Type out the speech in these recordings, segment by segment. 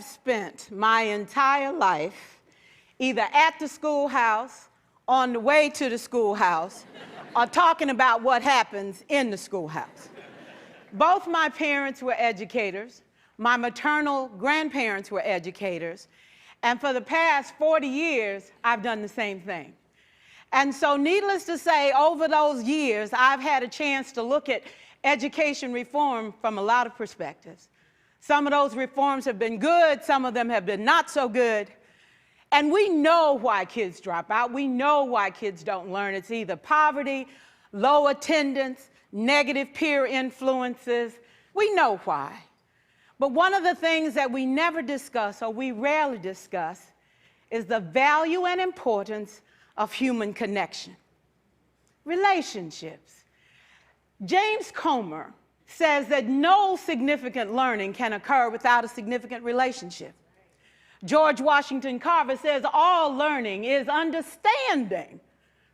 have spent my entire life either at the schoolhouse, on the way to the schoolhouse, or talking about what happens in the schoolhouse. Both my parents were educators. My maternal grandparents were educators. And for the past 40 years, I've done the same thing. And so needless to say, over those years, I've had a chance to look at education reform from a lot of perspectives. Some of those reforms have been good, some of them have been not so good. And we know why kids drop out. We know why kids don't learn. It's either poverty, low attendance, negative peer influences. We know why. But one of the things that we never discuss, or we rarely discuss, is the value and importance of human connection. Relationships. James Comer says that no significant learning can occur without a significant relationship. George Washington Carver says all learning is understanding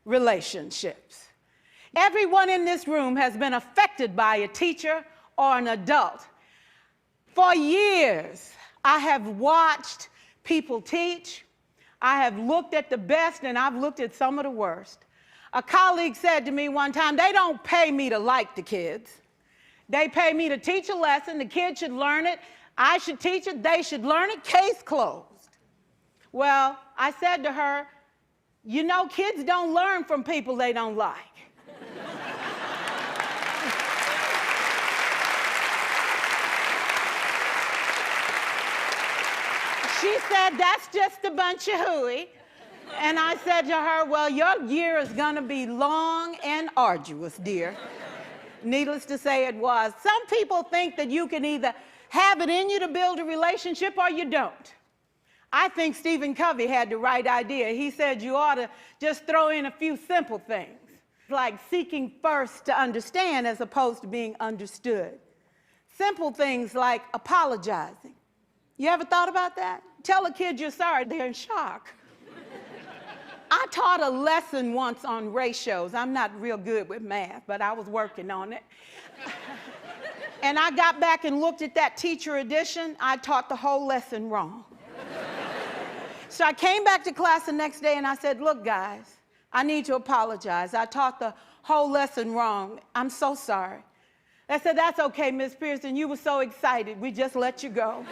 relationships. Everyone in this room has been affected by a teacher or an adult. For years, I have watched people teach. I have looked at the best and I've looked at some of the worst. A colleague said to me one time, they don't pay me to like the kids. They pay me to teach a lesson. The kids should learn it. I should teach it. They should learn it. Case closed. Well, I said to her, you know, kids don't learn from people they don't like. She said, that's just a bunch of hooey. And I said to her, well, your year is going to be long and arduous, dear. Needless to say, it was. Some people think that you can either have it in you to build a relationship or you don't. I think Stephen Covey had the right idea. He said you ought to just throw in a few simple things, like seeking first to understand as opposed to being understood. Simple things like apologizing. You ever thought about that? Tell a kid you're sorry, they're in shock. I taught a lesson once on ratios. I'm not real good with math, but I was working on it. And I got back and looked at that teacher edition. I taught the whole lesson wrong. So I came back to class the next day and I said, look, guys, I need to apologize. I taught the whole lesson wrong. I'm so sorry. They said, that's okay, Miss Pearson. You were so excited. We just let you go.